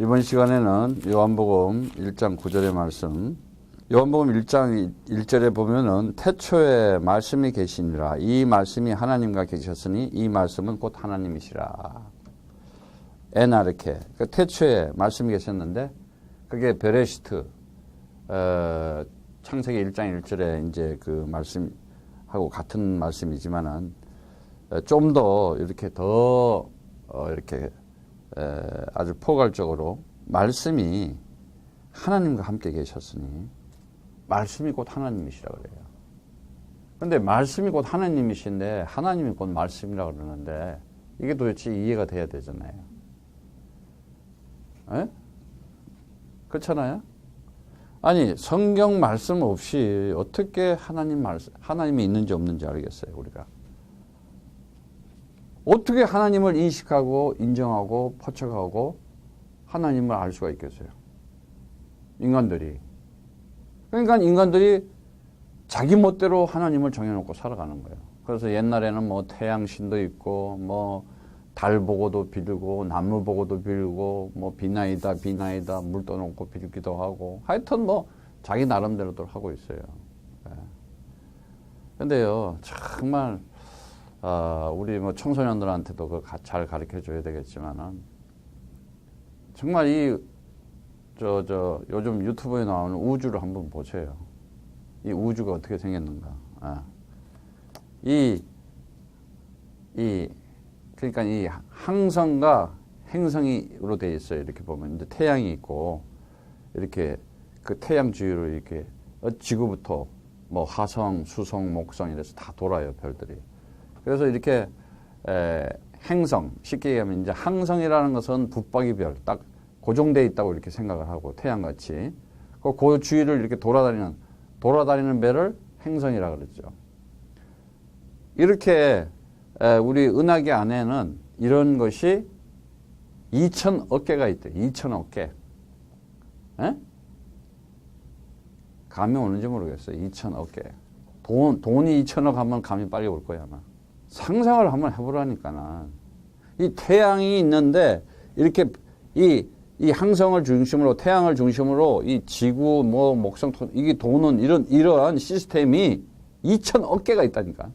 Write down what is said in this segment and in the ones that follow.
이번 시간에는 요한복음 1장 9절의 말씀, 요한복음 1장 1절에 보면은 태초에 말씀이 계시니라. 이 말씀이 하나님과 계셨으니 이 말씀은 곧 하나님이시라. 에나르케. 그 태초에 말씀이 계셨는데 그게 베레시트, 창세기 1장 1절에 이제 그 말씀하고 같은 말씀이지만은 좀 더 이렇게 이렇게 아주 포괄적으로 말씀이 하나님과 함께 계셨으니 말씀이 곧 하나님이시라 그래요. 그런데 말씀이 곧 하나님이신데 하나님이 곧 말씀이라 그러는데 이게 도대체 이해가 돼야 되잖아요. 에? 그렇잖아요? 아니 성경 말씀 없이 어떻게 하나님이 있는지 없는지 알겠어요, 우리가? 어떻게 하나님을 인식하고 인정하고 포착하고 하나님을 알 수가 있겠어요? 인간들이. 그러니까 인간들이 자기 멋대로 하나님을 정해놓고 살아가는 거예요. 그래서 옛날에는 뭐 태양신도 있고 뭐 달 보고도 빌고 나무 보고도 빌고 뭐 비나이다 물 떠놓고 빌기도 하고 하여튼 뭐 자기 나름대로들 하고 있어요. 근데요 정말 우리 뭐 청소년들한테도 그걸 잘 가르쳐 줘야 되겠지만은 정말 요즘 유튜브에 나오는 우주를 한번 보세요. 이 우주가 어떻게 생겼는가. 그러니까 이 항성과 행성으로 되어 있어요. 이렇게 보면 이제 태양이 있고 이렇게 그 태양 주위로 이렇게 지구부터 뭐 화성, 수성, 목성 이래서 다 돌아요, 별들이. 그래서 이렇게 행성, 쉽게 얘기하면 이제 항성이라는 것은 붙박이 별, 딱 고정되어 있다고 이렇게 생각을 하고 태양같이 그 주위를 이렇게 돌아다니는 별을 행성이라 그러죠. 이렇게 우리 은하계 안에는 이런 것이 2,000억 개가 있대요. 2,000억 개. 감이 오는지 모르겠어요. 2,000억 개. 돈이 2,000억 하면 감이 빨리 올 거야, 아마. 상상을 한번 해보라니까는. 이 태양이 있는데, 이렇게, 이 항성을 중심으로, 태양을 중심으로, 이 지구, 뭐, 목성, 이게 도는 이러한 시스템이 2,000억 개가 있다니까.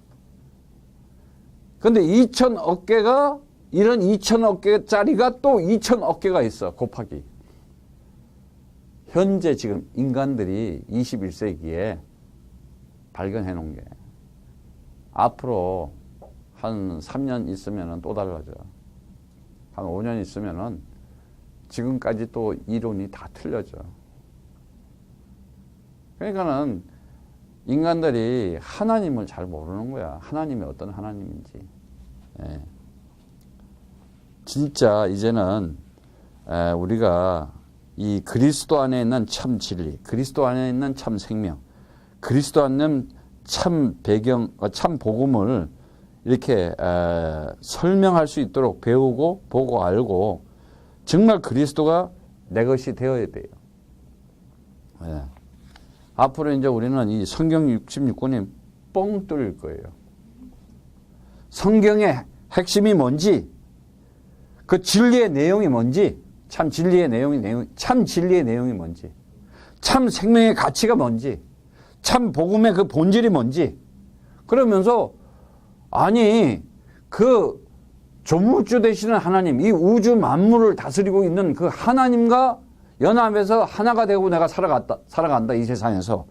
근데 2,000억 개가, 이런 2,000억 개짜리가 또 2,000억 개가 있어, 곱하기. 현재 지금 인간들이 21세기에 발견해 놓은 게, 앞으로 한 3년 있으면은 또 달라져. 한 5년 있으면은 지금까지 또 이론이 다 틀려져. 그러니까는 인간들이 하나님을 잘 모르는 거야. 하나님이 어떤 하나님인지. 진짜 이제는 우리가 이 그리스도 안에 있는 참 진리, 그리스도 안에 있는 참 생명, 그리스도 안에 있는 참 배경, 참 복음을 이렇게 설명할 수 있도록 배우고 보고 알고 정말 그리스도가 내 것이 되어야 돼요. 앞으로 이제 우리는 이 성경 66권이 뻥 뚫릴 거예요. 성경의 핵심이 뭔지, 그 진리의 내용이 뭔지, 참 진리의 내용이 뭔지, 참 생명의 가치가 뭔지, 참 복음의 그 본질이 뭔지, 그러면서 아니 그 조물주 되시는 하나님, 이 우주 만물을 다스리고 있는 그 하나님과 연합해서 하나가 되고 내가 살아간다 이 세상에서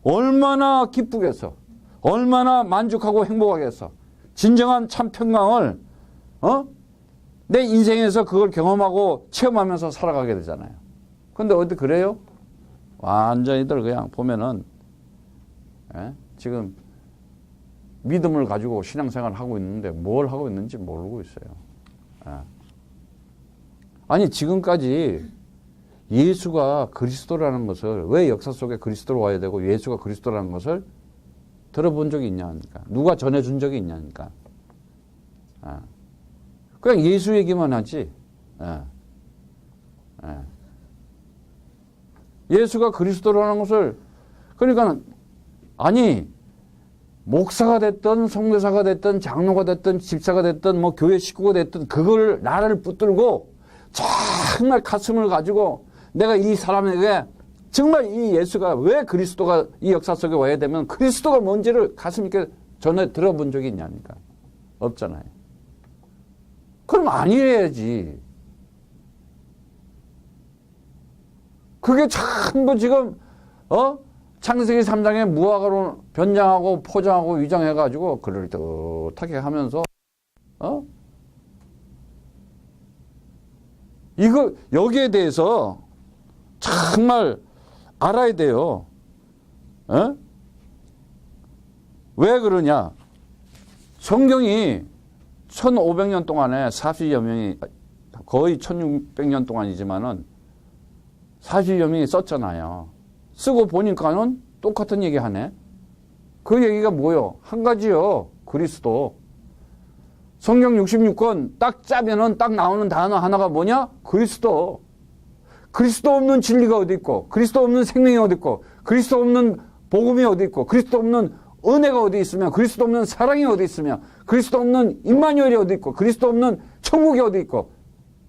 얼마나 기쁘겠어, 얼마나 만족하고 행복하겠어. 진정한 참 평강을 내 인생에서 그걸 경험하고 체험하면서 살아가게 되잖아요. 근데 어디 그래요? 완전히들 그냥 보면은 지금 믿음을 가지고 신앙생활을 하고 있는데 뭘 하고 있는지 모르고 있어요. 아니 지금까지 예수가 그리스도라는 것을, 왜 역사 속에 그리스도로 와야 되고 예수가 그리스도라는 것을 들어본 적이 있냐니까. 누가 전해준 적이 있냐니까. 그냥 예수 얘기만 하지. 예수가 그리스도라는 것을, 그러니까 아니 목사가 됐든 성대사가 됐든 장로가 됐든 집사가 됐든 뭐 교회 식구가 됐든 그걸 나를 붙들고 저 정말 가슴을 가지고 내가 이 사람에게 정말 이 예수가 왜 그리스도가 이 역사 속에 와야 되면 그리스도가 뭔지를 가슴 있게 전에 들어본 적이 있냐니까. 없잖아요. 그럼 아니래야지. 그게 전부 지금 창세기 3장에 무화과로 변장하고 포장하고 위장해가지고 그럴듯하게 하면서 이거 여기에 대해서 정말 알아야 돼요. 왜 그러냐? 성경이 1500년 동안에 40여 명이 거의 1600년 동안이지만은 40여 명이 썼잖아요. 쓰고 보니까는 똑같은 얘기 하네. 그 얘기가 뭐요? 한 가지요. 그리스도. 성경 66권 딱 짜면은 딱 나오는 단어 하나가 뭐냐? 그리스도. 그리스도 없는 진리가 어디 있고, 그리스도 없는 생명이 어디 있고, 그리스도 없는 복음이 어디 있고, 그리스도 없는 은혜가 어디 있으며, 그리스도 없는 사랑이 어디 있으며, 그리스도 없는 임마누엘이 어디 있고, 그리스도 없는 천국이 어디 있고,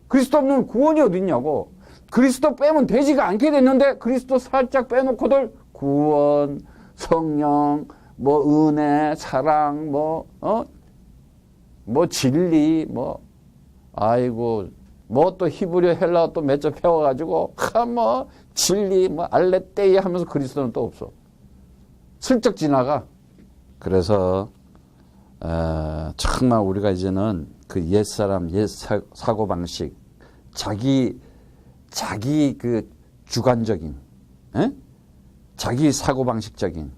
그리스도 없는 구원이 어디 있냐고. 그리스도 빼면 되지가 않게 됐는데 그리스도 살짝 빼놓고들 구원, 성령, 뭐 은혜, 사랑, 뭐 진리, 아이고, 뭐 또 히브리어 헬라어 또 몇 점 배워가지고 진리, 알레떼이 하면서 그리스도는 또 없어. 슬쩍 지나가. 그래서 정말 우리가 이제는 그 옛사람, 옛 사고방식, 자기 그 주관적인, 자기 사고방식적인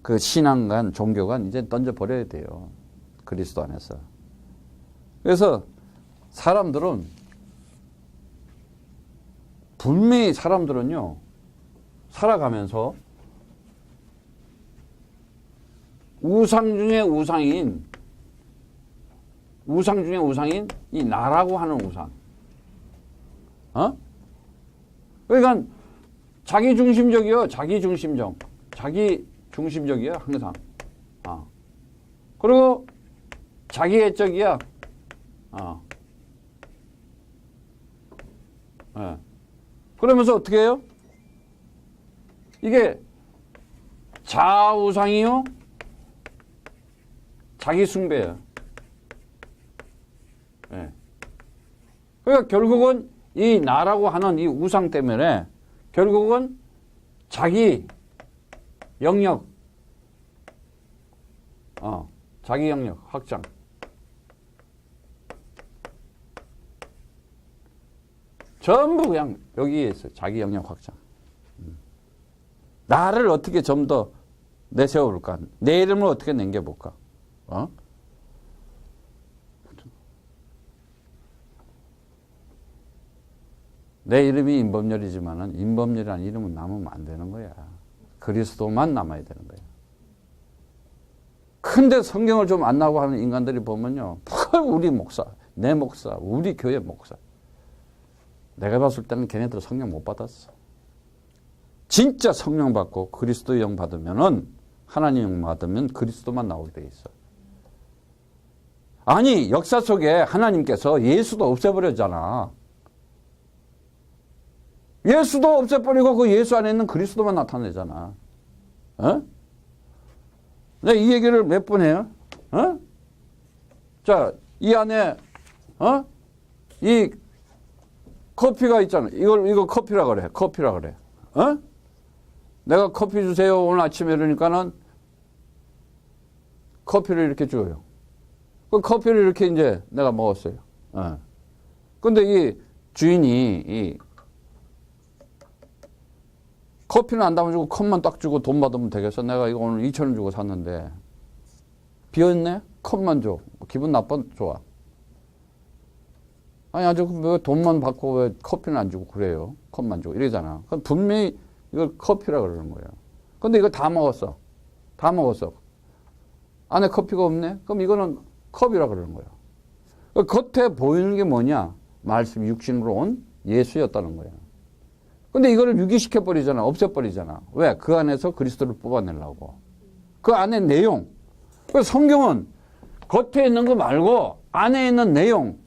그 신앙관, 종교관 이제 던져버려야 돼요. 그리스도 안에서. 그래서 사람들은 분명히 사람들은요, 살아가면서 우상 중에 우상인 이 나라고 하는 우상. 그러니까 자기중심적이요. 자기중심적이야 항상. 그리고 자기애적이야. 그러면서 어떻게 해요? 이게 자우상이요. 자기숭배야. 그러니까 결국은 이 나라고 하는 이 우상 때문에 결국은 자기 영역, 자기 영역 확장. 전부 그냥 여기에 있어요. 자기 영역 확장. 나를 어떻게 좀 더 내세워볼까? 내 이름을 어떻게 남겨볼까? 내 이름이 임범렬이지만은 임범렬이라는 이름은 남으면 안 되는 거야. 그리스도만 남아야 되는 거야. 근데 성경을 좀 안 나오고 하는 인간들이 보면요. 우리 목사, 내 목사, 우리 교회 목사. 내가 봤을 때는 걔네들 성령 못 받았어. 진짜 성령 받고 그리스도의 영 받으면은, 하나님 영 받으면 그리스도만 나오게 돼 있어. 아니, 역사 속에 하나님께서 예수도 없애버렸잖아. 예수도 없애버리고 그 예수 안에 있는 그리스도만 나타내잖아. 내가 이 얘기를 몇 번 해요? 자, 이 안에, 이 커피가 있잖아. 이거 커피라 그래. 커피라 그래. 내가 커피 주세요. 오늘 아침에 이러니까는 커피를 이렇게 줘요. 그 커피를 이렇게 이제 내가 먹었어요. 근데 이 주인이 이 커피는 안 담아주고 컵만 딱 주고 돈 받으면 되겠어? 내가 이거 오늘 2,000원 주고 샀는데 비었네? 컵만 줘. 기분 나빠? 좋아. 아니 아주 왜 돈만 받고 왜 커피는 안 주고 그래요? 컵만 주고 이러잖아. 그럼 분명히 이걸 커피라 그러는 거예요. 근데 이거 다 먹었어. 다 먹었어. 안에 커피가 없네? 그럼 이거는 컵이라 그러는 거예요. 겉에 보이는 게 뭐냐? 말씀 육신으로 온 예수였다는 거예요. 근데 이거를 유기시켜버리잖아. 없애버리잖아. 왜? 그 안에서 그리스도를 뽑아내려고. 그 안에 내용. 그래서 성경은 겉에 있는 거 말고 안에 있는 내용.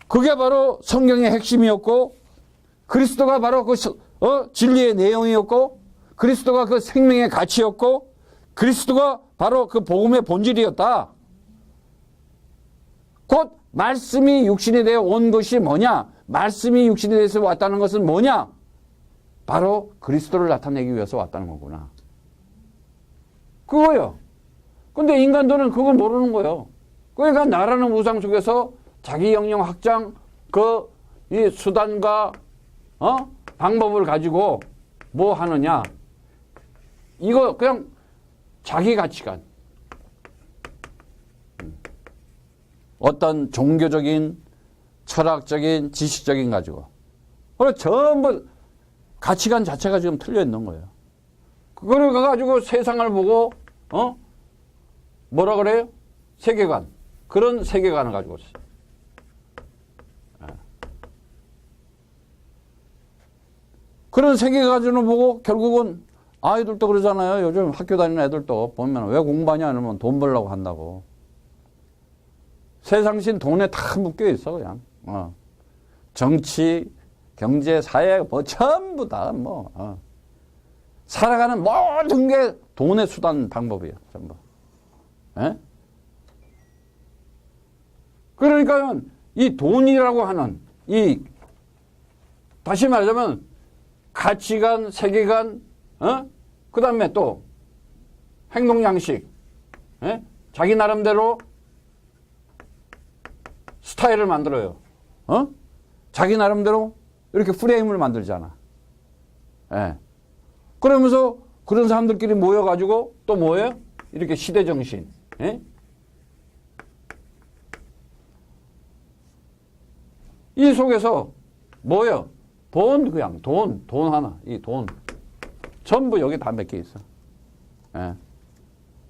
그게 바로 성경의 핵심이었고 그리스도가 바로 그 진리의 내용이었고 그리스도가 그 생명의 가치였고 그리스도가 바로 그 복음의 본질이었다. 곧 말씀이 육신이 되어 온 것이 뭐냐? 말씀이 육신이 되어서 왔다는 것은 뭐냐? 바로 그리스도를 나타내기 위해서 왔다는 거구나. 그거요. 근데 인간들은 그걸 모르는 거예요. 그러니까 나라는 우상 속에서 자기 영역 확장 이 수단과 방법을 가지고 뭐 하느냐? 이거 그냥 자기 가치관. 어떤 종교적인, 철학적인, 지식적인 가지고. 그래 전부 가치관 자체가 지금 틀려 있는 거예요. 그걸 가지고 세상을 보고 뭐라 그래요? 세계관. 그런 세계관을 가지고 있어요. 그런 세계관을 보고 결국은 아이들도 그러잖아요. 요즘 학교 다니는 애들도 보면 왜 공부하냐 이러면 돈 벌려고 한다고. 세상신 돈에 다 묶여 있어 그냥. 정치, 경제, 사회 뭐 전부 다 살아가는 모든 게 돈의 수단 방법이에요. 전부. 에? 그러니까 이 돈이라고 하는 다시 말하자면 가치관, 세계관, 그 다음에 또 행동 양식, 자기 나름대로 스타일을 만들어요. 자기 나름대로 이렇게 프레임을 만들잖아. 그러면서 그런 사람들끼리 모여가지고 또 뭐예요? 이렇게 시대정신. 이 속에서 뭐예요? 그냥 돈 하나, 이 돈. 전부 여기 다 몇 개 있어.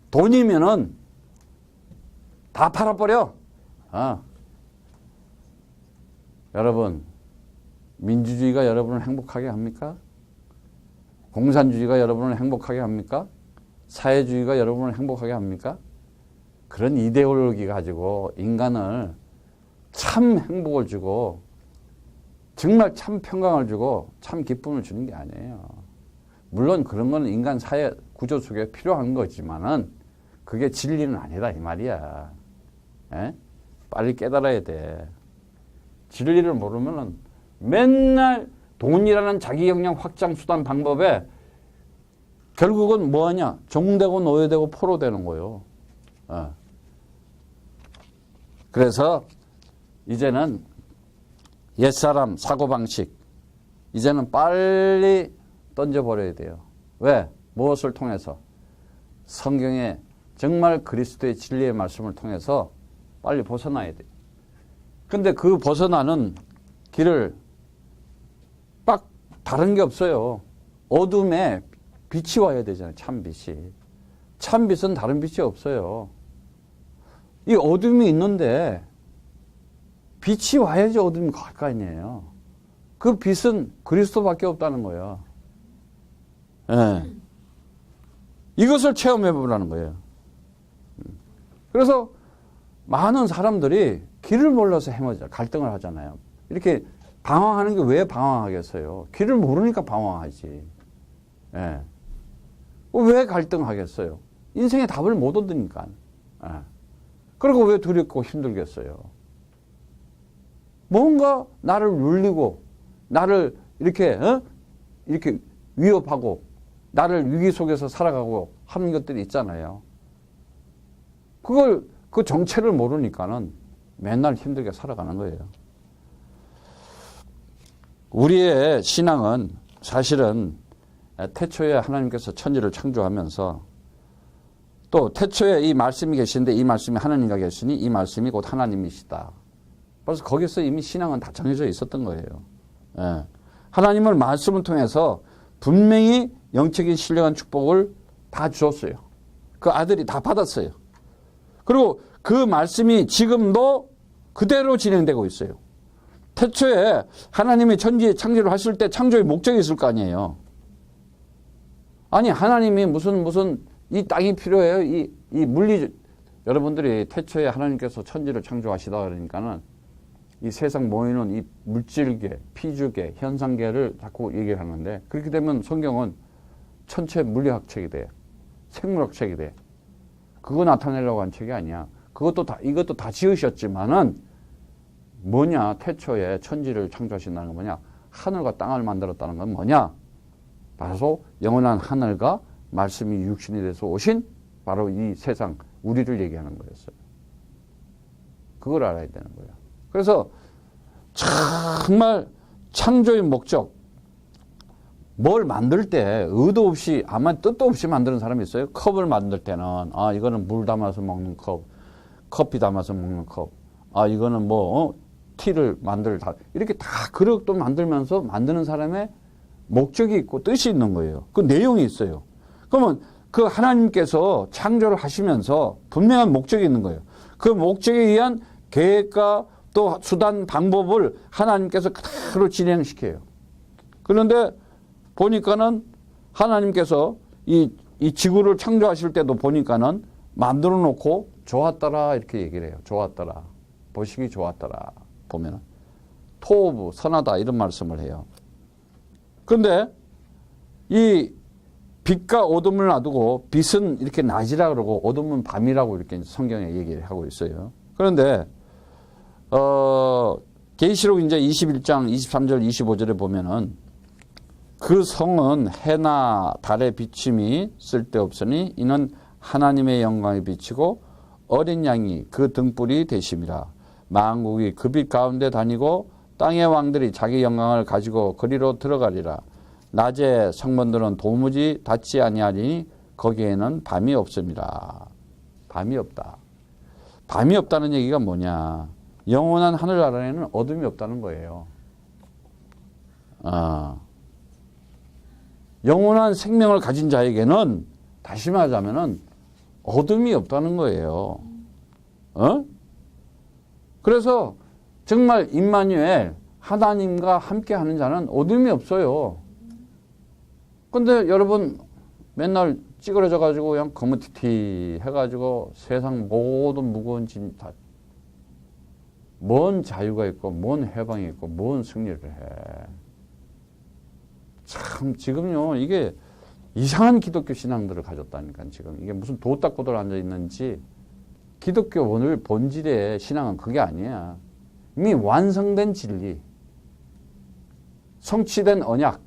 돈이면은 다 팔아버려. 여러분, 민주주의가 여러분을 행복하게 합니까? 공산주의가 여러분을 행복하게 합니까? 사회주의가 여러분을 행복하게 합니까? 그런 이데올로기 가지고 인간을 참 행복을 주고 정말 참 평강을 주고 참 기쁨을 주는 게 아니에요. 물론 그런 거는 인간 사회 구조 속에 필요한 거지만은 그게 진리는 아니다 이 말이야. 빨리 깨달아야 돼. 진리를 모르면은 맨날 돈이라는 자기 역량 확장 수단 방법에 결국은 뭐하냐? 종되고 노예되고 포로되는 거예요. 그래서 이제는 옛사람 사고방식 이제는 빨리 던져버려야 돼요. 왜? 무엇을 통해서? 성경의 정말 그리스도의 진리의 말씀을 통해서 빨리 벗어나야 돼요. 근데 그 벗어나는 길을 딱 다른 게 없어요. 어둠에 빛이 와야 되잖아요. 참빛이. 참빛은 다른 빛이 없어요. 이 어둠이 있는데 빛이 와야지 어둠이 갈 거 아니에요. 그 빛은 그리스도밖에 없다는 거예요. 이것을 체험해 보라는 거예요. 그래서 많은 사람들이 길을 몰라서 갈등을 하잖아요. 이렇게 방황하는 게 왜 방황하겠어요? 길을 모르니까 방황하지. 왜 갈등하겠어요? 인생의 답을 못 얻으니까. 그리고 왜 두렵고 힘들겠어요? 뭔가 나를 눌리고 나를 이렇게 위협하고 나를 위기 속에서 살아가고 하는 것들이 있잖아요. 그 정체를 모르니까는 맨날 힘들게 살아가는 거예요. 우리의 신앙은 사실은 태초에 하나님께서 천지를 창조하면서 또 태초에 이 말씀이 계신데 이 말씀이 하나님과 계시니 이 말씀이 곧 하나님이시다. 그래서 거기서 이미 신앙은 다 정해져 있었던 거예요. 하나님을 말씀을 통해서 분명히 영적인 신령한 축복을 다 주었어요. 그 아들이 다 받았어요. 그리고 그 말씀이 지금도 그대로 진행되고 있어요. 태초에 하나님이 천지의 창조를 하실 때 창조의 목적이 있을 거 아니에요. 아니 하나님이 무슨 이 땅이 필요해요. 이 물리 여러분들이 태초에 하나님께서 천지를 창조하시다 그러니까는 이 세상 모이는 이 물질계, 피주계, 현상계를 자꾸 얘기를 하는데 그렇게 되면 성경은 천체 물리학책이 돼. 생물학책이 돼. 그거 나타내려고 한 책이 아니야. 이것도 다 지으셨지만은 뭐냐? 태초에 천지를 창조하신다는 건 뭐냐? 하늘과 땅을 만들었다는 건 뭐냐? 바로 영원한 하늘과 말씀이 육신이 돼서 오신 바로 이 세상, 우리를 얘기하는 거였어요. 그걸 알아야 되는 거예요. 그래서 정말 창조의 목적, 뭘 만들 때 의도 없이 아마 뜻도 없이 만드는 사람이 있어요. 컵을 만들 때는 이거는 물 담아서 먹는 컵, 커피 담아서 먹는 컵, 이거는 티를 이렇게 다 그릇도 만들면서 만드는 사람의 목적이 있고 뜻이 있는 거예요. 그 내용이 있어요. 그러면 그 하나님께서 창조를 하시면서 분명한 목적이 있는 거예요. 그 목적에 의한 계획과 또 수단, 방법을 하나님께서 그대로 진행시켜요. 그런데 보니까는 하나님께서 이 지구를 창조하실 때도 보니까는 만들어 놓고 좋았더라 이렇게 얘기를 해요. 좋았더라. 보시기 좋았더라. 보면은 토부 선하다 이런 말씀을 해요. 그런데 이 빛과 어둠을 놔두고 빛은 이렇게 낮이라 그러고 어둠은 밤이라고 이렇게 성경에 얘기를 하고 있어요. 그런데 계시록 이제 21장 23절 25절에 보면은 그 성은 해나 달의 비침이 쓸데없으니 이는 하나님의 영광이 비치고 어린 양이 그 등불이 되심이라. 만국이 그 빛 가운데 다니고 땅의 왕들이 자기 영광을 가지고 거리로 들어가리라. 낮에 성문들은 도무지 닫지 아니하니 거기에는 밤이 없습니다. 밤이 없다. 밤이 없다는 얘기가 뭐냐? 영원한 하늘나라에는 어둠이 없다는 거예요. 영원한 생명을 가진 자에게는 다시 말하자면은 어둠이 없다는 거예요. 그래서 정말 임마누엘 하나님과 함께하는 자는 어둠이 없어요. 근데 여러분 맨날 찌그러져 가지고 그냥 거무튀튀 해가지고 세상 모든 무거운 짐 다 뭔 자유가 있고 뭔 해방이 있고 뭔 승리를 해. 참 지금요 이게 이상한 기독교 신앙들을 가졌다니까. 지금 이게 무슨 도딱고들 앉아있는지. 기독교 오늘 본질의 신앙은 그게 아니야. 이미 완성된 진리, 성취된 언약,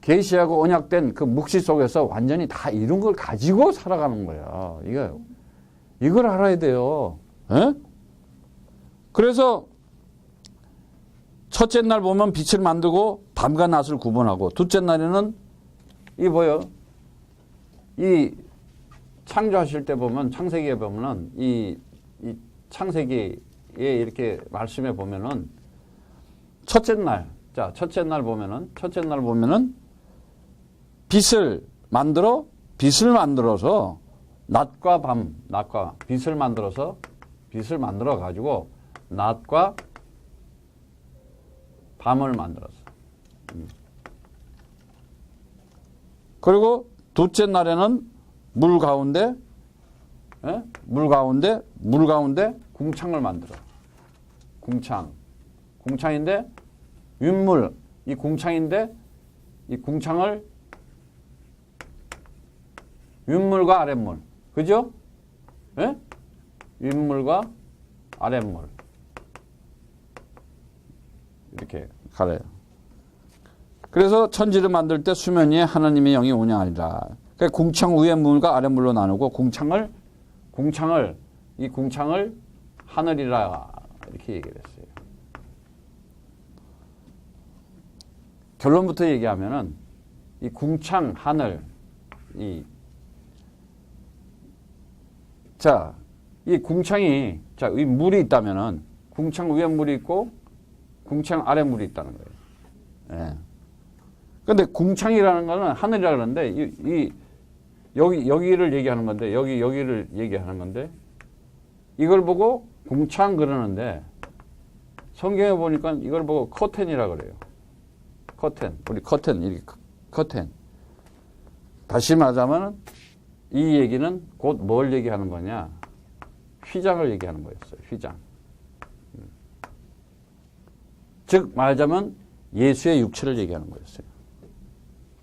계시하고 언약된 그 묵시 속에서 완전히 다 이룬 걸 가지고 살아가는 거야. 이걸 알아야 돼요. 그래서 첫째 날 보면 빛을 만들고 밤과 낮을 구분하고, 둘째 날에는 이 창조하실 때 보면 창세기에 보면은 이 창세기에 이렇게 말씀해 보면은 첫째 날 보면은 빛을 만들어서 낮과 빛을 만들어 가지고 낮과 밤을 만들었어. 그리고 둘째 날에는 물 가운데 궁창을 만들어. 궁창인데 윗물, 이 궁창인데 이 궁창을 윗물과 아랫물, 그죠? 윗물과 아랫물 이렇게 가래요. 그래서 천지를 만들 때 수면 위에 하나님의 영이 운행하리라. 그러니까 궁창 위의 물과 아랫물로 나누고 궁창을 하늘이라 이렇게 얘기를 했어요. 결론부터 얘기하면은 이 궁창 하늘 이 궁창이 이 물이 있다면은 궁창 위에 물이 있고 궁창 아래 물이 있다는 거예요. 예. 근데 궁창이라는 거는 하늘이라 그러는데 여기를 얘기하는 건데 여기를 얘기하는 건데 이걸 보고 궁창 그러는데 성경에 보니까 이걸 보고 커튼이라 그래요. 우리 커튼 이렇게 커튼. 다시 말하자면 이 얘기는 곧 뭘 얘기하는 거냐? 휘장을 얘기하는 거였어요. 휘장. 즉 말하자면 예수의 육체를 얘기하는 거였어요.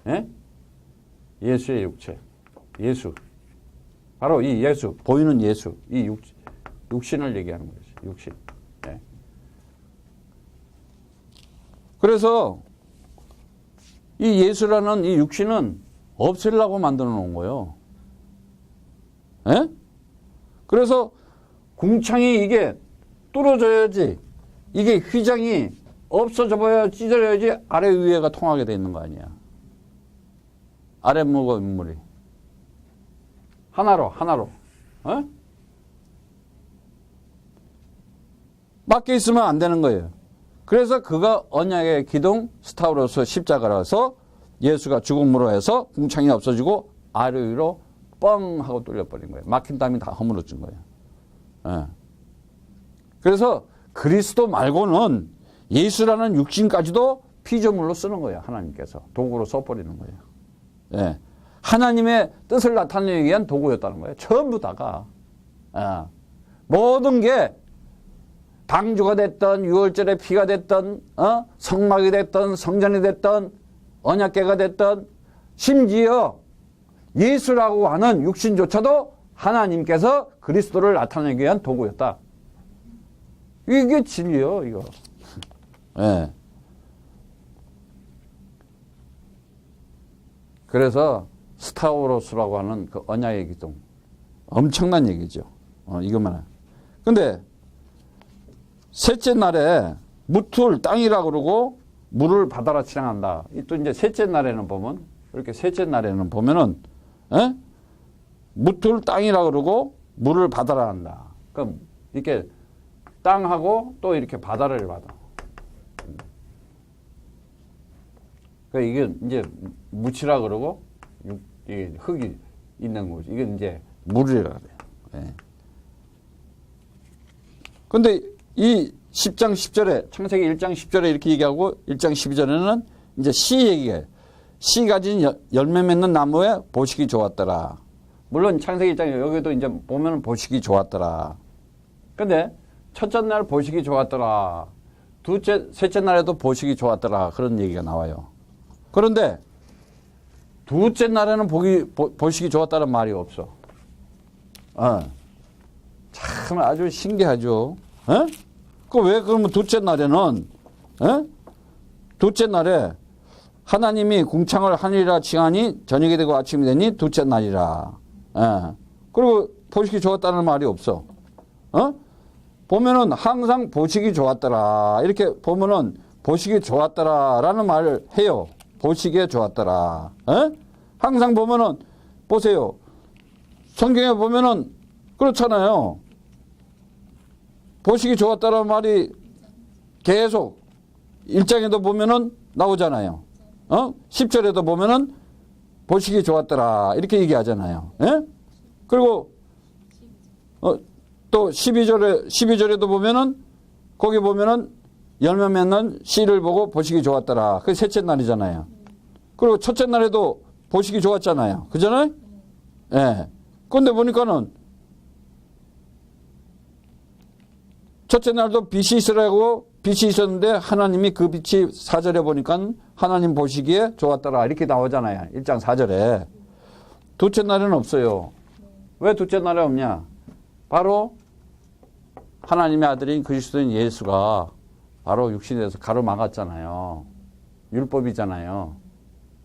예? 예수의 육체. 예수. 바로 이 예수, 보이는 예수, 이 육신을 얘기하는 거죠. 육신. 예. 그래서 이 예수라는 이 육신은 없애려고 만들어 놓은 거예요. 예? 그래서 궁창이 이게 뚫어져야지, 이게 휘장이 없어져 버야 찢어져야지 아래 위에가 통하게 돼 있는 거 아니야. 아랫물과 윗물이. 하나로. 어? 밖에 있으면 안 되는 거예요. 그래서 그가 언약의 기둥 스타우로스 십자가라서 예수가 죽음으로 해서 궁창이 없어지고 아래 위로 뻥 하고 뚫려버린 거예요. 막힌 땀이 다 허물어진 거예요. 예. 그래서 그리스도 말고는 예수라는 육신까지도 피조물로 쓰는 거예요. 하나님께서 도구로 써버리는 거예요. 예. 하나님의 뜻을 나타내기 위한 도구였다는 거예요. 전부 다가. 예. 모든 게 방주가 됐던 유월절의 피가 됐던 성막이 됐던 성전이 됐던 언약궤가 됐던 심지어 예수라고 하는 육신조차도 하나님께서 그리스도를 나타내기 위한 도구였다. 이게 진리요, 이거. 예. 그래서 스타우로스라고 하는 그 언약의 기둥 엄청난 얘기죠. 이것만. 근데 셋째 날에 무틀 땅이라 그러고 물을 바다라 치량한다. 또 이제 셋째 날에는 보면 이렇게 셋째 날에는 보면은 무틀 땅이라 그러고 물을 바다라 한다. 그럼 이렇게 땅하고 또 이렇게 바다를 받아. 그 이게 이제 무치라 그러고 이게 흙이 있는 거지. 이게 이제 물이라 그래요. 예. 근데 이 10장 10절에 창세기 1장 10절에 이렇게 얘기하고 1장 12절에는 이제 씨 얘기해. 씨 가진 열매 맺는 나무에 보시기 좋았더라. 물론 창세기 1장에 여기도 이제 보면 보시기 좋았더라. 근데 첫째 날 보시기 좋았더라. 셋째 날에도 보시기 좋았더라. 그런 얘기가 나와요. 그런데 둘째 날에는 보시기 좋았다는 말이 없어. 참 아주 신기하죠. 그 왜 그러면 둘째 날에는 둘째 날에 하나님이 궁창을 하늘이라 칭하니 저녁이 되고 아침이 되니 둘째 날이라. 그리고 보시기 좋았다는 말이 없어. 보면은 항상 보시기 좋았더라. 이렇게 보면은 보시기 좋았더라라는 말을 해요. 보시기에 좋았더라. 항상 보면은 보세요. 성경에 보면은 그렇잖아요. 보시기 좋았다라는 말이 계속 1장에도 보면은 나오잖아요. 10절에도 보면은 보시기 좋았더라. 이렇게 얘기하잖아요. 그리고 또 12절에도 보면은 거기 보면은 열매 맺는 씨를 보고 보시기 좋았더라. 그게 셋째 날이잖아요. 그리고 첫째 날에도 보시기 좋았잖아요. 그잖아요? 예. 그런데 보니까는 첫째 날도 빛이 있으라고 빛이 있었는데 하나님이 그 빛이 4절에 보니까 하나님 보시기에 좋았더라. 이렇게 나오잖아요. 1장 4절에. 둘째 날에는 없어요. 왜 둘째 날에 없냐? 바로 하나님의 아들인 그리스도인 예수가 바로 육신이 돼서 가로막았잖아요. 율법이잖아요.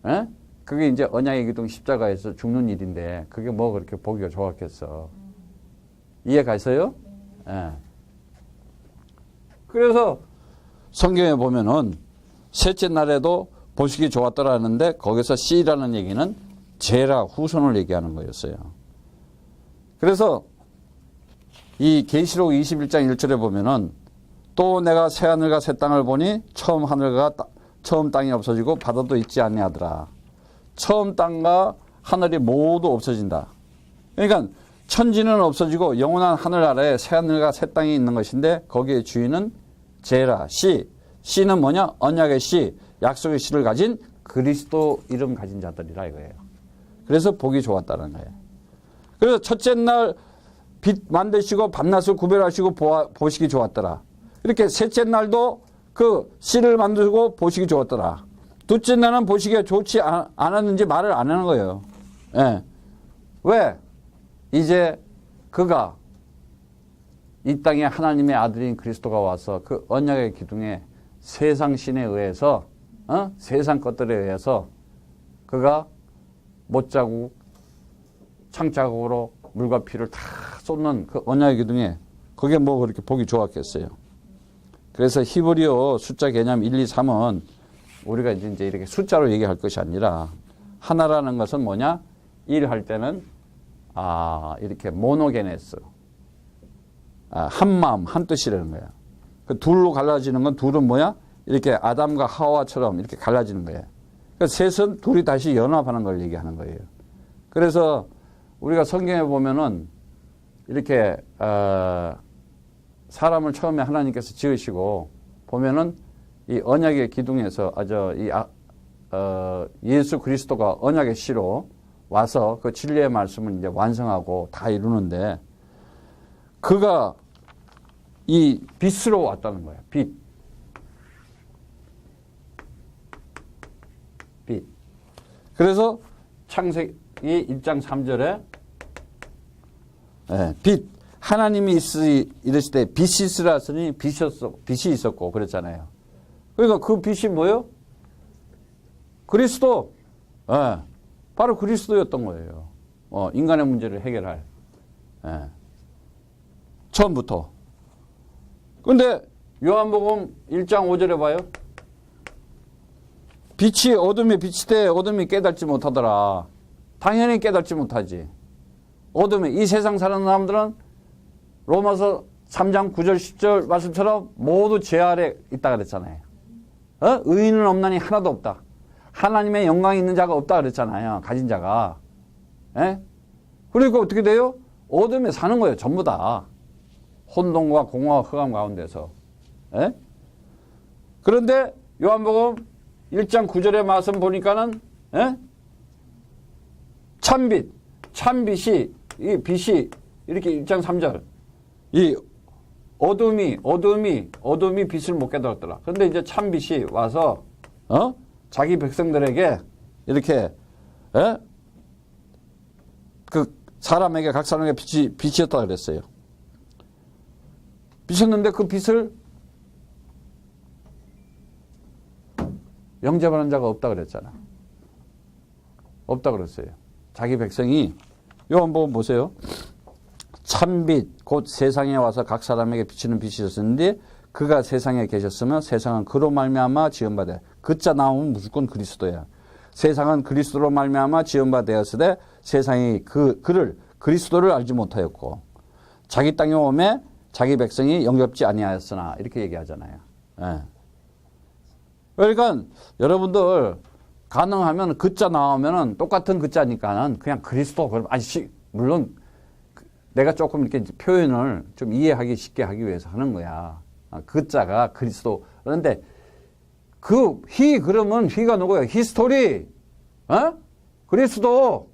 에? 그게 이제 언약의 기둥 십자가에서 죽는 일인데 그게 뭐 그렇게 보기가 좋았겠어. 이해가 있어요? 예. 그래서 성경에 보면은 셋째 날에도 보시기 좋았더라 하는데 거기서 씨라는 얘기는 제라 후손을 얘기하는 거였어요. 그래서 이 계시록 21장 1절에 보면은 또 내가 새 하늘과 새 땅을 보니 처음 하늘과 처음 땅이 없어지고 바다도 있지 아니하더라. 처음 땅과 하늘이 모두 없어진다. 그러니까 천지는 없어지고 영원한 하늘 아래에 새 하늘과 새 땅이 있는 것인데 거기에 주인은 제라, 씨. 씨는 뭐냐? 언약의 씨, 약속의 씨를 가진 그리스도 이름 가진 자들이라 이거예요. 그래서 보기 좋았다는 거예요. 그래서 첫째 날 빛 만드시고 밤낮을 구별하시고 보시기 좋았더라. 이렇게 셋째 날도 그 씨를 만들고 보시기 좋았더라. 둘째 날은 보시기에 좋지 않았는지 말을 안 하는 거예요. 예. 왜? 이제 그가 이 땅에 하나님의 아들인 그리스도가 와서 그 언약의 기둥에 세상 신에 의해서 세상 것들에 의해서 그가 못자국 창자국으로 물과 피를 다 쏟는 그 언약의 기둥에 그게 뭐 그렇게 보기 좋았겠어요. 그래서 히브리어 숫자 개념 1, 2, 3은 우리가 이제 이렇게 숫자로 얘기할 것이 아니라 하나라는 것은 뭐냐? 1 할 때는 이렇게 모노게네스. 한 마음, 한 뜻이라는 거야. 그 둘로 갈라지는 건 둘은 뭐야? 이렇게 아담과 하와처럼 이렇게 갈라지는 거예요. 그 셋은 둘이 다시 연합하는 걸 얘기하는 거예요. 그래서 우리가 성경에 보면은 이렇게 사람을 처음에 하나님께서 지으시고 보면은 이 언약의 기둥에서 예수 그리스도가 언약의 씨로 와서 그 진리의 말씀을 이제 완성하고 다 이루는데 그가 이 빛으로 왔다는 거야. 빛. 그래서 창세기 1장 3절에 빛. 하나님이 이르실 때 빛이 있으라으니 빛이 있었고 그랬잖아요. 그러니까 그 빛이 뭐예요? 그리스도. 바로 그리스도였던 거예요. 인간의 문제를 해결할. 처음부터. 근데 요한복음 1장 5절에 봐요. 빛이 어둠에 비치되 어둠이 깨닫지 못하더라. 당연히 깨닫지 못하지. 어둠에 이 세상 사는 사람들은 로마서 3장 9절 10절 말씀처럼 모두 죄 아래 있다 그랬잖아요. 의인은 없나니 하나도 없다. 하나님의 영광이 있는 자가 없다 그랬잖아요. 가진 자가. 그러니까 어떻게 돼요? 어둠에 사는 거예요. 전부 다. 혼돈과 공허와 흑암 가운데서. 그런데 요한복음 1장 9절의 말씀 보니까는 참빛, 참빛이 이 빛이 이렇게 1장 3절 이 어둠이 빛을 못 깨달았더라. 그런데 이제 참빛이 와서 자기 백성들에게 이렇게 그 사람에게 각 사람에게 빛이었다 그랬어요. 비쳤는데 그 빛을 영접하는 자가 없다 그랬잖아. 없다 그랬어요. 자기 백성이 요한복음 보세요. 참빛 곧 세상에 와서 각 사람에게 비치는 빛이었는데 그가 세상에 계셨으면 세상은 그로 말미암아 지음받아. 그자 나오면 무조건 그리스도야. 세상은 그리스도로 말미암아 지음받았으되 세상이 그를 그리스도를 알지 못하였고 자기 땅에 오매 자기 백성이 영접지 아니하였으나 이렇게 얘기하잖아요. 그러니까 여러분들 가능하면 그자 나오면은 똑같은 그자니까는 그냥 그리스도 물론 내가 조금 이렇게 표현을 좀 이해하기 쉽게 하기 위해서 하는 거야. 그자가 그리스도. 그런데 그러면 가 누구야? 히스토리. 그리스도.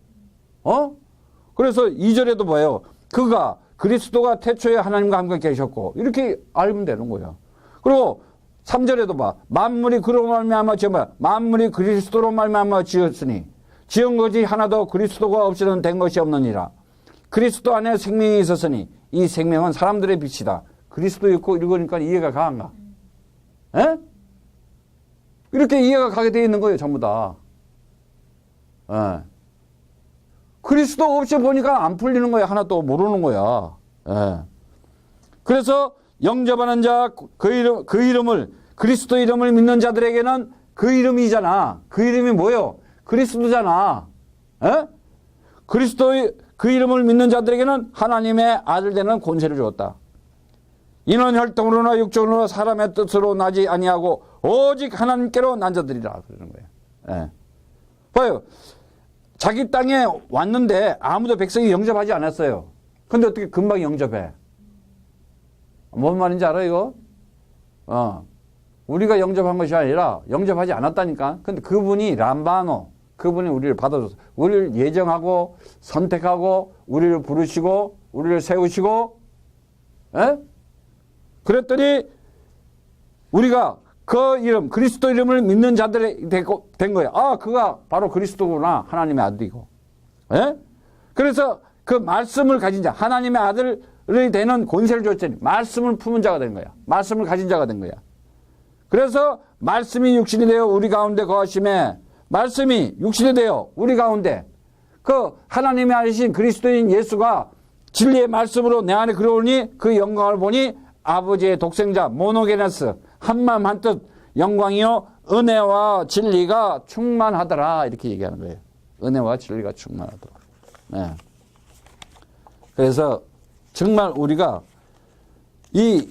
그래서 2절에도 뭐예요? 그가 그리스도가 태초에 하나님과 함께 계셨고 이렇게 알면 되는 거야. 그리고 3절에도 봐. 만물이 그로 말미암아 지었다. 만물이 그리스도로 말미암아 지었으니 지은 것이 하나도 그리스도가 없이는 된 것이 없느니라. 그리스도 안에 생명이 있었으니 이 생명은 사람들의 빛이다. 그리스도 있고 읽으니까 이해가 가안가? 이렇게 이해가 가게 되어 있는 거예요. 전부 다. 그리스도 없이 보니까 안 풀리는 거야. 하나도 모르는 거야. 그래서 영접하는 자 그 이름을 그리스도 이름을 믿는 자들에게는 그 이름이잖아. 그 이름이 뭐예요? 그리스도잖아. 그리스도의 그 이름을 믿는 자들에게는 하나님의 아들 되는 권세를 주었다. 이는 혈통으로나 육적으로나 사람의 뜻으로 나지 아니하고 오직 하나님께로 난 자들이라 그러는 거예요. 봐요. 자기 땅에 왔는데 아무도 백성이 영접하지 않았어요. 근데 어떻게 금방 영접해? 뭔 말인지 알아 이거? 우리가 영접한 것이 아니라 영접하지 않았다니까. 근데 그분이 람바노, 그분이 우리를 받아줘서 우리를 예정하고 선택하고 우리를 부르시고 우리를 세우시고 그랬더니 우리가 그 이름, 그리스도 이름을 믿는 자들이 된 거예요. 아, 그가 바로 그리스도구나. 하나님의 아들이고. 예? 그래서 그 말씀을 가진 자, 하나님의 아들이 되는 권세를 줬더니 말씀을 품은 자가 된 거야. 말씀을 가진 자가 된 거야. 그래서 말씀이 육신이 되어 우리 가운데 거하심에, 말씀이 육신이 되어 우리 가운데, 그 하나님의 아들이신 그리스도인 예수가 진리의 말씀으로 내 안에 들어오니 그 영광을 보니 아버지의 독생자 모노게네스 한마음 한뜻 영광이요 은혜와 진리가 충만하더라, 이렇게 얘기하는 거예요. 은혜와 진리가 충만하더라. 네. 그래서 정말 우리가 이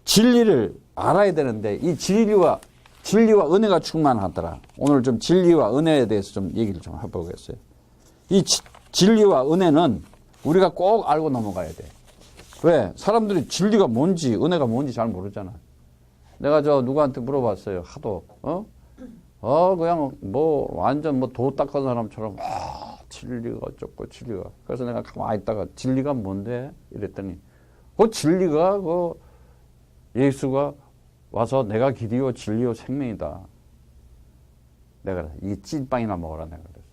진리를 알아야 되는데, 이 진리와 은혜가 충만하더라. 오늘 좀 진리와 은혜에 대해서 좀 얘기를 좀 해보겠어요. 이 진리와 은혜는 우리가 꼭 알고 넘어가야 돼. 왜? 사람들이 진리가 뭔지 은혜가 뭔지 잘 모르잖아. 내가 누구한테 물어봤어요. 하도 그냥 뭐 완전 뭐 도 닦은 사람처럼 진리가 어쩌고 진리가. 그래서 내가 가만히 있다가 진리가 뭔데? 이랬더니 진리가 예수가 와서 내가 길이요 진리요 생명이다. 내가 이 찐빵이나 먹어라 내가 그랬어.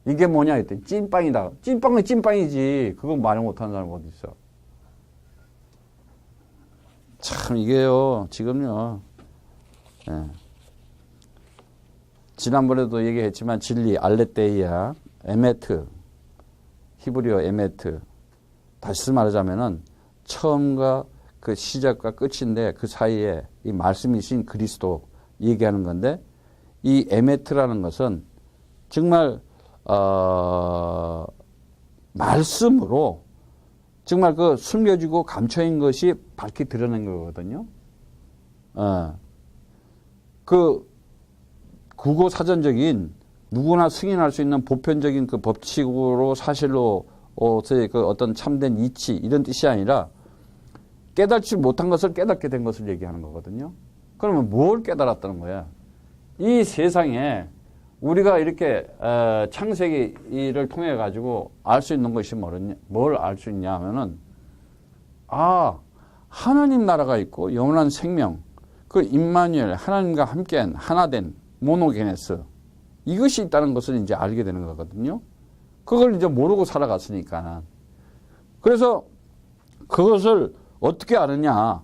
이게 뭐냐 했더니 찐빵이다. 찐빵은 찐빵이지. 그거 말을 못하는 사람 어디 있어? 참 이게요 지금요. 예. 지난번에도 얘기했지만 진리 알레테이아 에메트 히브리어 에메트 다시 말하자면은 처음과 그 시작과 끝인데 그 사이에 이 말씀이신 그리스도 얘기하는 건데, 이 에메트라는 것은 정말 말씀으로 정말 그 숨겨지고 감춰진 것이 밝히 드러낸 거거든요. 그 국어 사전적인 누구나 승인할 수 있는 보편적인 그 법칙으로 사실로 그 어떤 참된 이치 이런 뜻이 아니라 깨닫지 못한 것을 깨닫게 된 것을 얘기하는 거거든요. 그러면 뭘 깨달았다는 거야? 이 세상에 우리가 이렇게 창세기를 통해 가지고 알 수 있는 것이 뭘 알 수 있냐 하면은, 하나님 나라가 있고 영원한 생명, 그 임마누엘 하나님과 함께한 하나된 모노게네스, 이것이 있다는 것을 이제 알게 되는 거거든요. 그걸 이제 모르고 살아갔으니까. 그래서 그것을 어떻게 아느냐?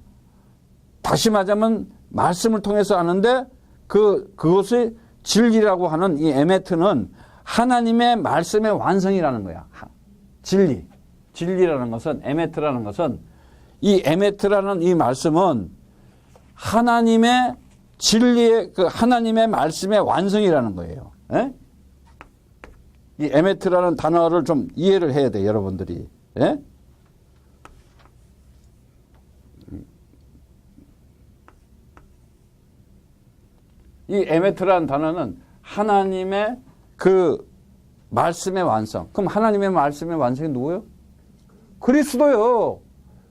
다시 말하자면 말씀을 통해서 아는데, 그것이 진리라고 하는 이 에메트는 하나님의 말씀의 완성이라는 거야. 진리라는 것은, 에메트라는 것은, 이 에메트라는 이 말씀은 하나님의 진리의 하나님의 말씀의 완성이라는 거예요. 에? 이 에메트라는 단어를 좀 이해를 해야 돼, 여러분들이. 에? 이 에메트라는 단어는 하나님의 그 말씀의 완성. 그럼 하나님의 말씀의 완성이 누구예요? 그리스도요.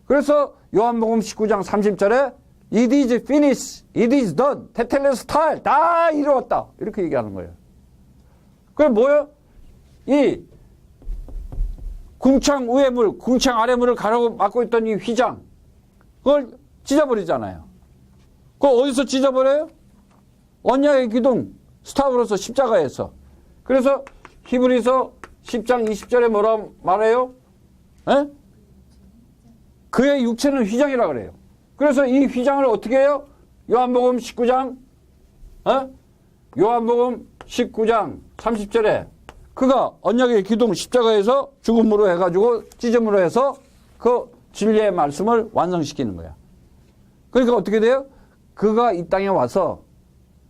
그래서 요한복음 19장 30절에 It is finished, it is done, 테텔레스탈, 다 이루었다. 이렇게 얘기하는 거예요. 그게 뭐예요? 이 궁창 위에 물, 궁창 아래 물을 가로막고 있던 이 휘장, 그걸 찢어버리잖아요. 그걸 어디서 찢어버려요? 언약의 기둥, 스타브로서 십자가에서. 그래서 히브리서 10장 20절에 뭐라 말해요? 에? 그의 육체는 휘장이라 그래요. 그래서 이 휘장을 어떻게 해요? 요한복음 19장, 요한복음 19장 30절에 그가 언약의 기둥 십자가에서 죽음으로 해가지고 찢음으로 해서 그 진리의 말씀을 완성시키는 거야. 그러니까 어떻게 돼요? 그가 이 땅에 와서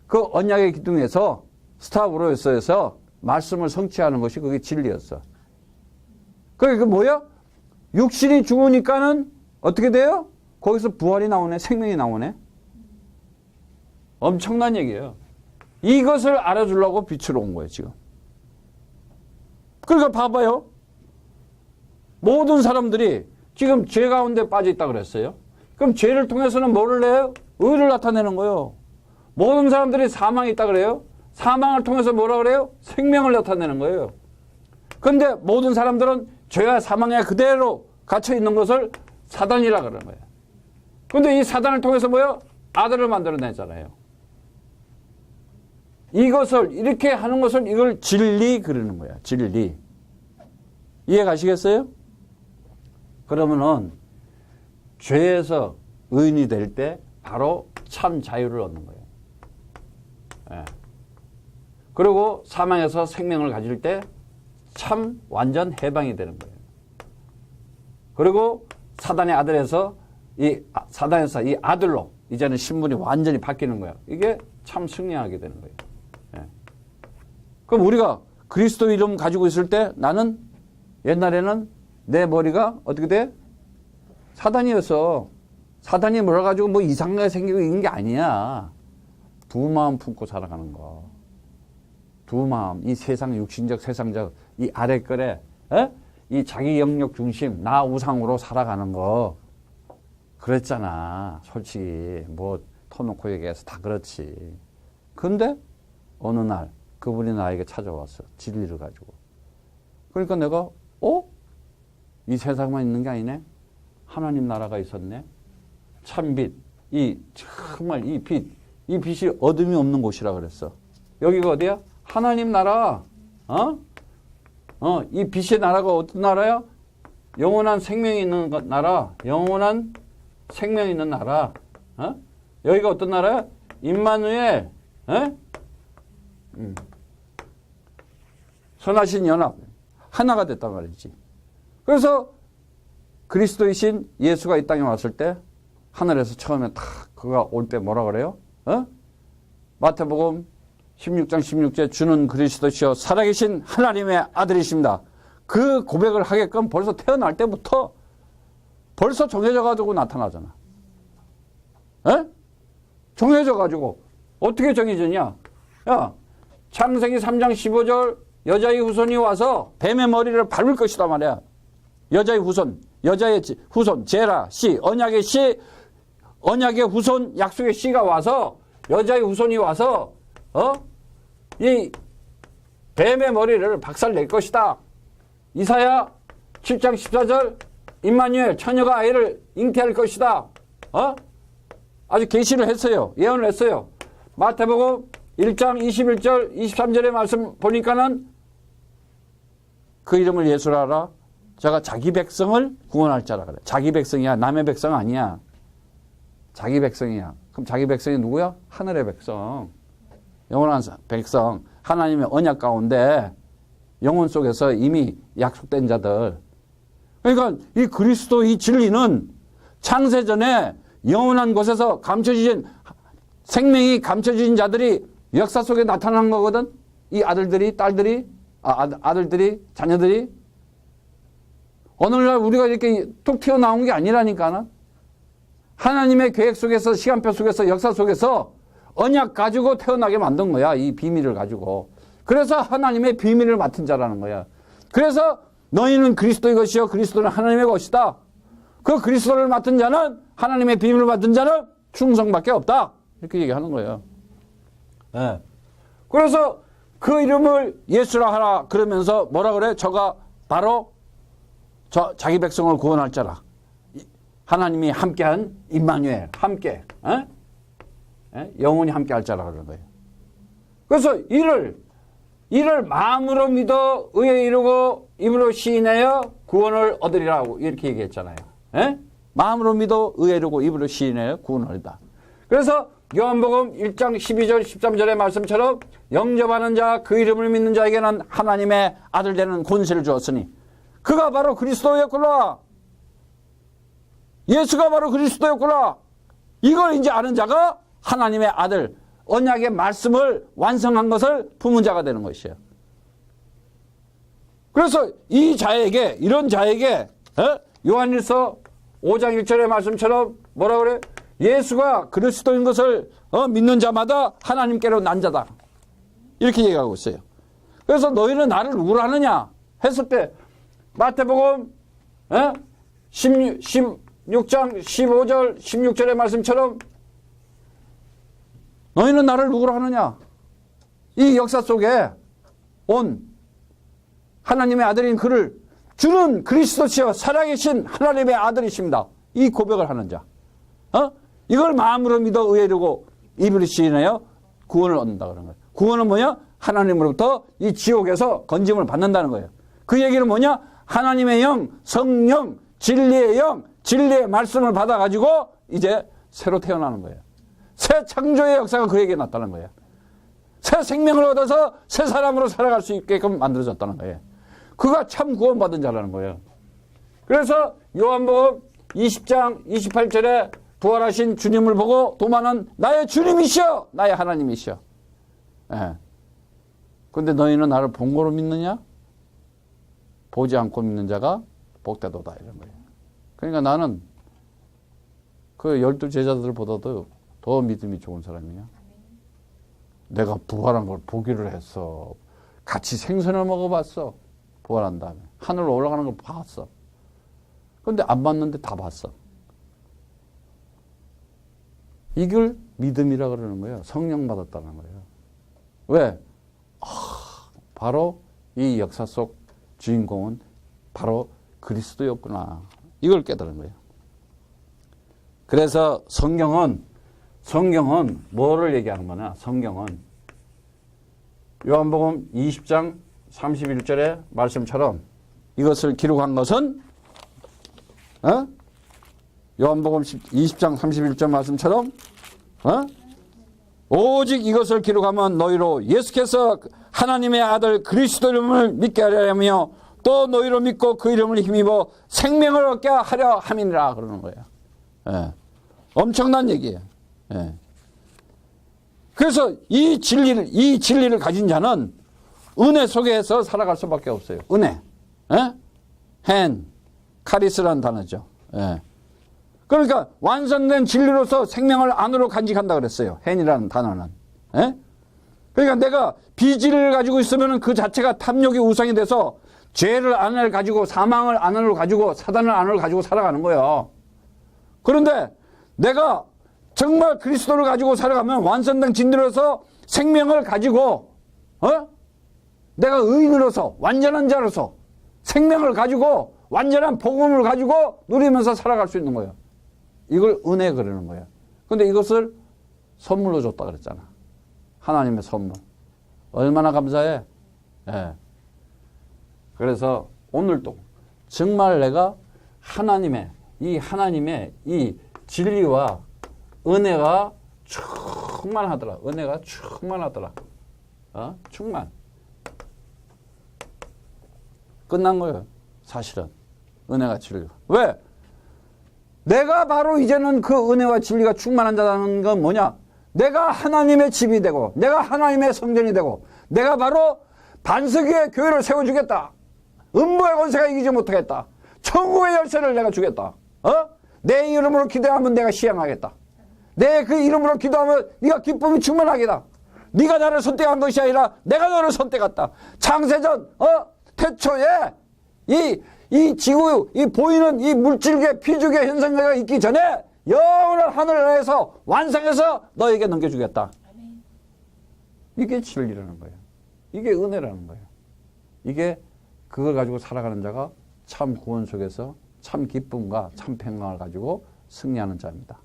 그 언약의 기둥에서 스타브로에서 말씀을 성취하는 것이 그게 진리였어. 그게 뭐야? 육신이 죽으니까는 어떻게 돼요? 거기서 부활이 나오네, 생명이 나오네. 엄청난 얘기예요. 이것을 알아주려고 빛으로 온 거예요, 지금. 그러니까 봐봐요. 모든 사람들이 지금 죄 가운데 빠져 있다 그랬어요. 그럼 죄를 통해서는 뭐를 내요? 의를 나타내는 거예요. 모든 사람들이 사망이 있다 그래요. 사망을 통해서 뭐라 그래요? 생명을 나타내는 거예요. 그런데 모든 사람들은 죄와 사망에 그대로 갇혀 있는 것을 사단이라 그러는 거예요. 그런데 이 사단을 통해서 뭐예요? 아들을 만들어냈잖아요. 이것을 이렇게 하는 것을 이걸 진리 그러는 거야. 진리. 이해 가시겠어요? 그러면은 죄에서 의인이 될 때 바로 참 자유를 얻는 거예요. 예. 그리고 사망에서 생명을 가질 때 참 완전 해방이 되는 거예요. 그리고 사단의 아들에서 사단에서 이 아들로 이제는 신분이 완전히 바뀌는 거예요. 이게 참 승리하게 되는 거예요. 예. 그럼 우리가 그리스도 이름 가지고 있을 때 나는 옛날에는 내 머리가 어떻게 돼? 사단이었어. 사단이 몰아가지고 뭐 이상한 게 생기고 있는 게 아니야. 두 마음 품고 살아가는 거. 두 마음, 이 세상 육신적 세상적 이 아래끌에 이 자기 영역 중심 나 우상으로 살아가는 거 그랬잖아. 솔직히 뭐 터놓고 얘기해서 다 그렇지. 근데 어느 날 그분이 나에게 찾아왔어. 진리를 가지고. 그러니까 내가 이 세상만 있는 게 아니네. 하나님 나라가 있었네. 참빛, 정말 이 빛이 어둠이 없는 곳이라 그랬어. 여기가 어디야? 하나님 나라. 이 빛의 나라가 어떤 나라야? 영원한 생명이 있는 나라. 영원한 생명이 있는 나라. 여기가 어떤 나라야? 임마누엘. 선하신 연합. 하나가 됐단 말이지. 그래서 그리스도이신 예수가 이 땅에 왔을 때 하늘에서 처음에 탁 그가 올 때 뭐라 그래요? 마태복음 16장 16절 주는 그리스도시요 살아계신 하나님의 아들이십니다. 그 고백을 하게끔 벌써 태어날 때부터 벌써 정해져 가지고 나타나잖아. 정해져 가지고 어떻게 정해졌냐? 야, 창세기 3장 15절 여자의 후손이 와서 뱀의 머리를 밟을 것이다 말이야. 여자의 후손, 제라, 씨, 언약의 씨, 언약의 후손, 약속의 씨가 와서 여자의 후손이 와서 이 뱀의 머리를 박살낼 것이다. 이사야 7장 14절 임마누엘 처녀가 아이를 잉태할 것이다. 아주 계시를 했어요. 예언을 했어요. 마태복음 1장 21절 23절의 말씀 보니까는 그 이름을 예수라 하라. 제가 자기 백성을 구원할 자라 그래. 자기 백성이야. 남의 백성 아니야. 자기 백성이야. 그럼 자기 백성이 누구야? 하늘의 백성. 영원한 백성. 하나님의 언약 가운데 영혼 속에서 이미 약속된 자들. 그러니까 이 그리스도 이 진리는 창세전에 영원한 곳에서 감춰진 생명이 감춰진 자들이 역사 속에 나타난 거거든. 이 아들들이, 딸들이, 아들들이, 자녀들이. 오늘날 우리가 이렇게 툭 튀어나온 게 아니라니까는. 하나님의 계획 속에서, 시간표 속에서, 역사 속에서 언약 가지고 태어나게 만든 거야. 이 비밀을 가지고. 그래서 하나님의 비밀을 맡은 자라는 거야. 그래서 너희는 그리스도의 것이요 그리스도는 하나님의 것이다. 그 그리스도를 맡은 자는, 하나님의 비밀을 맡은 자는 충성밖에 없다. 이렇게 얘기하는 거예요. 네. 그래서 그 이름을 예수라 하라 그러면서 뭐라 그래? 저가 바로 자기 백성을 구원할 자라. 하나님이 함께한 임마누엘, 함께, 영원히 함께할 자라 그러는 거예요. 그래서 이를 마음으로 믿어 의에 이루고 입으로 시인하여 구원을 얻으리라고 이렇게 얘기했잖아요. 마음으로 믿어 의에 이루고 입으로 시인하여 구원을 얻다. 그래서 요한복음 1장 12절 13절의 말씀처럼 영접하는 자, 그 이름을 믿는 자에게는 하나님의 아들 되는 권세를 주었으니 그가 바로 그리스도였구나. 예수가 바로 그리스도였구나. 이걸 이제 아는 자가 하나님의 아들, 언약의 말씀을 완성한 것을 품은 자가 되는 것이에요. 그래서 이 자에게, 이런 자에게 요한일서 5장 1절의 말씀처럼 뭐라 그래? 예수가 그리스도인 것을 믿는 자마다 하나님께로 난 자다. 이렇게 얘기하고 있어요. 그래서 너희는 나를 누구로 하느냐 했을 때 마태복음 16장 15절 16절의 말씀처럼 너희는 나를 누구로 하느냐? 이 역사 속에 온 하나님의 아들인 그를 주는 그리스도시여 살아계신 하나님의 아들이십니다. 이 고백을 하는 자. 이걸 마음으로 믿어 의뢰하고 입으로 시인하여 구원을 얻는다 그런 거예요. 구원은 뭐냐? 하나님으로부터 이 지옥에서 건짐을 받는다는 거예요. 그 얘기는 뭐냐? 하나님의 영, 성령, 진리의 영, 진리의 말씀을 받아가지고 이제 새로 태어나는 거예요. 새 창조의 역사가 그에게 나타난 거예요. 새 생명을 얻어서 새 사람으로 살아갈 수 있게끔 만들어졌다는 거예요. 그가 참 구원받은 자라는 거예요. 그래서 요한복음 20장 28절에 부활하신 주님을 보고 도마는 나의 주님이시여 나의 하나님이시여. 예. 근데 너희는 나를 본 거로 믿느냐? 보지 않고 믿는 자가 복되도다 이런 거예요. 그러니까 나는 그 12 제자들보다도 더 믿음이 좋은 사람이야. 내가 부활한 걸 보기를 했어. 같이 생선을 먹어봤어. 부활한 다음에. 하늘로 올라가는 걸 봤어. 그런데 안 봤는데 다 봤어. 이걸 믿음이라 그러는 거예요. 성령 받았다는 거예요. 왜? 바로 이 역사 속 주인공은 바로 그리스도였구나. 이걸 깨달은 거예요. 그래서 성경은 뭐를 얘기하는 거냐? 성경은 요한복음 20장 31절의 말씀처럼 이것을 기록한 것은 요한복음 20장 31절 말씀처럼 오직 이것을 기록하면 너희로 예수께서 하나님의 아들 그리스도 이름을 믿게 하려 며 또 너희로 믿고 그 이름을 힘입어 생명을 얻게 하려 함이니라 그러는 거예요. 예. 엄청난 얘기예요. 예. 그래서 이 진리를 가진 자는 은혜 속에서 살아갈 수밖에 없어요. 은혜. 예? 헨, 카리스라는 단어죠. 예. 그러니까 완성된 진리로서 생명을 안으로 간직한다 그랬어요. 헨이라는 단어는. 예? 그러니까 내가 비질을 가지고 있으면 그 자체가 탐욕의 우상이 돼서 죄를 안을 가지고 사망을 안으로 가지고 사단을 안으로 가지고 살아가는 거예요. 그런데 내가 정말 그리스도를 가지고 살아가면 완성된 진리로서 생명을 가지고 내가 의인으로서 완전한 자로서 생명을 가지고 완전한 복음을 가지고 누리면서 살아갈 수 있는 거예요. 이걸 은혜 그러는 거예요. 그런데 이것을 선물로 줬다 그랬잖아. 하나님의 선물. 얼마나 감사해. 예. 그래서 오늘도 정말 내가 하나님의 이 진리와 은혜가 충만하더라. 은혜가 충만하더라. 충만. 끝난 거예요. 사실은. 은혜가 진리가. 왜? 내가 바로 이제는 그 은혜와 진리가 충만한 자라는 건 뭐냐? 내가 하나님의 집이 되고 내가 하나님의 성전이 되고 내가 바로 반석의 교회를 세워주겠다. 음부의 권세가 이기지 못하겠다. 천국의 열쇠를 내가 주겠다. 내 이름으로 기도하면 내가 시행하겠다. 내 그 이름으로 기도하면 네가 기쁨이 충만하겠다. 네가 나를 선택한 것이 아니라 내가 너를 선택했다. 창세전 태초에 이 지구 이 보이는 이 물질계 피죽의 현상계가 있기 전에 영원한 하늘 아래에서 완성해서 너에게 넘겨주겠다. 이게 진리라는 거예요. 이게 은혜라는 거예요. 이게 그걸 가지고 살아가는 자가 참 구원 속에서 참 기쁨과 참 평강을 가지고 승리하는 자입니다.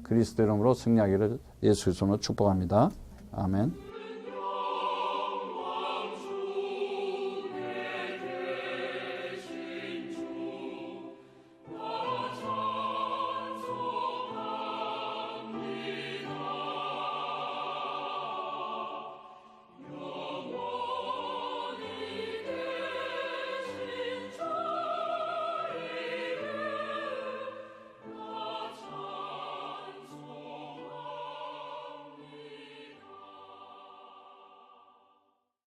그리스도 이름으로 승리하기를 예수 그리스도로 축복합니다. 아멘.